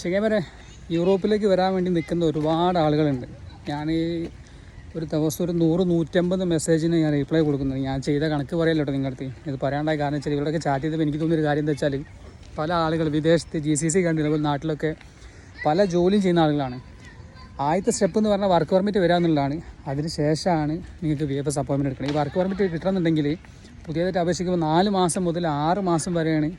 ചെങ്ങൈമാരെ, യൂറോപ്പിലേക്ക് വരാൻ വേണ്ടി നിൽക്കുന്ന ഒരുപാട് ആളുകളുണ്ട്. ഞാൻ ഒരു ദിവസം ഒരു 100-150 മെസ്സേജിന് ഞാൻ റീപ്ലൈ കൊടുക്കുന്നത്. ഞാൻ ചെയ്ത കണക്ക് പറയല്ലോ കേട്ടോ നിങ്ങളുടെ അടുത്ത്. ഇത് പറയാണ്ടായ കാരണം വെച്ചാൽ ഇവരൊക്കെ ചാറ്റ് ചെയ്തപ്പോൾ എനിക്ക് തോന്നിയൊരു കാര്യം എന്താ വെച്ചാൽ, പല ആളുകൾ വിദേശത്ത് GCC കൺട്രി അതുപോലെ നാട്ടിലൊക്കെ പല ജോലിയും ചെയ്യുന്ന ആളുകളാണ്. ആദ്യത്തെ സ്റ്റെപ്പ് എന്ന് പറഞ്ഞാൽ വർക്ക് പെർമിറ്റ് വരിക എന്നുള്ളതാണ്. അതിന് ശേഷമാണ് നിങ്ങൾക്ക് VFS അപ്പോയിൻമെൻറ്റ് എടുക്കണം. ഈ വർക്ക് പെർമിറ്റ് കിട്ടണമെന്നുണ്ടെങ്കിൽ പുതിയതായിട്ട് അപേക്ഷിക്കുമ്പോൾ 4 മാസം മുതൽ 6 മാസം വരെയാണ്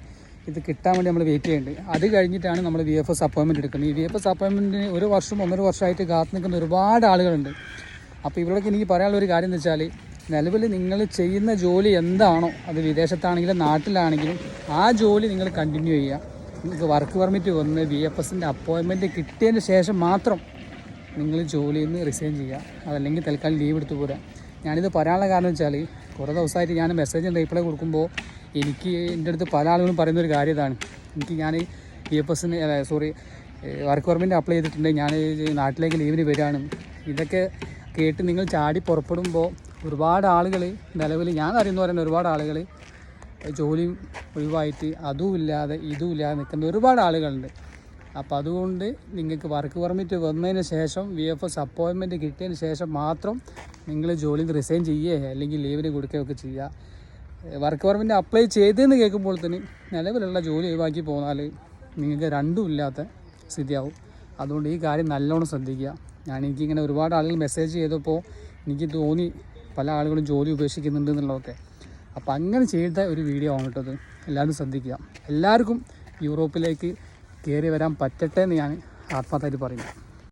ഇത് കിട്ടാൻ വേണ്ടി നമ്മൾ വെയിറ്റ് ചെയ്യേണ്ടത്. അത് കഴിഞ്ഞിട്ടാണ് നമ്മൾ VFS അപ്പോയിൻമെൻറ്റ് എടുക്കുന്നത്. ഈ VFS അപ്പോയിൻമെൻറ്റിന് 1 വർഷം 1.5 വർഷമായിട്ട് കാത്തു നിൽക്കുന്ന ഒരുപാട് ആളുകളുണ്ട്. അപ്പോൾ ഇവരൊക്കെ എനിക്ക് പറയാനുള്ള ഒരു കാര്യം എന്ന് വെച്ചാൽ, നിലവിൽ നിങ്ങൾ ചെയ്യുന്ന ജോലി എന്താണോ, അത് വിദേശത്താണെങ്കിലും നാട്ടിലാണെങ്കിലും ആ ജോലി നിങ്ങൾ കണ്ടിന്യൂ ചെയ്യുക. നിങ്ങൾക്ക് വർക്ക് പെർമിറ്റ് വന്ന് VFSൻ്റെ അപ്പോയിൻമെൻറ്റ് കിട്ടിയതിന് ശേഷം മാത്രം നിങ്ങൾ ജോലിയിൽ നിന്ന് റിസൈൻ ചെയ്യുക. അതല്ലെങ്കിൽ തൽക്കാലം ലീവ് എടുത്ത് പോരാ. ഞാനിത് പറയാനുള്ള കാരണം വെച്ചാൽ, കുറേ ദിവസമായിട്ട് ഞാൻ മെസ്സേജ് റീപ്ലൈ കൊടുക്കുമ്പോൾ എനിക്ക് എൻ്റെ അടുത്ത് പല ആളുകളും പറയുന്നൊരു കാര്യം ഇതാണ്. ഞാൻ VFSന് വർക്ക് പെർമിറ്റ് അപ്ലൈ ചെയ്തിട്ടുണ്ട്, ഞാൻ നാട്ടിലേക്ക് ലീവിന് വരികയാണ്. ഇതൊക്കെ കേട്ട് നിങ്ങൾ ചാടി പുറപ്പെടുമ്പോൾ ഒരുപാട് ആളുകൾ, നിലവിൽ ഞാൻ അറിയുന്ന പറയുന്ന ഒരുപാട് ആളുകൾ ജോലി ഒഴിവായിട്ട് അതുമില്ലാതെ ഇതുമില്ലാതെ നിൽക്കുന്ന ഒരുപാട് ആളുകളുണ്ട്. അപ്പോൾ അതുകൊണ്ട് നിങ്ങൾക്ക് വർക്ക് പെർമിറ്റ് വന്നതിന് ശേഷം VFS അപ്പോയിൻമെൻറ്റ് കിട്ടിയതിന് ശേഷം മാത്രം നിങ്ങൾ ജോലിയിൽ റിസൈൻ ചെയ്യുകയോ അല്ലെങ്കിൽ ലീവിന് കൊടുക്കുകയൊക്കെ ചെയ്യുക. വർക്ക് പെർമിറ്റ് അപ്ലൈ ചെയ്തതെന്ന് കേൾക്കുമ്പോൾ തന്നെ നിലവിലുള്ള ജോലി ഒഴിവാക്കി പോന്നാൽ നിങ്ങൾക്ക് രണ്ടും ഇല്ലാത്ത സ്ഥിതിയാവും. അതുകൊണ്ട് ഈ കാര്യം നല്ലോണം ശ്രദ്ധിക്കുക. എനിക്കിങ്ങനെ ഒരുപാട് ആളുകൾ മെസ്സേജ് ചെയ്തപ്പോൾ എനിക്ക് തോന്നി പല ആളുകളും ജോലി ഉപേക്ഷിക്കുന്നുണ്ട് എന്നുള്ളതൊക്കെ. അപ്പോൾ അങ്ങനെ ചെയ്ത ഒരു വീഡിയോ ആണ് കേട്ടത്. എല്ലാവരും ശ്രദ്ധിക്കുക. എല്ലാവർക്കും യൂറോപ്പിലേക്ക് കയറി വരാൻ പറ്റട്ടെ എന്ന് ഞാൻ ആത്മാർത്ഥമായിട്ട് പറയുന്നു.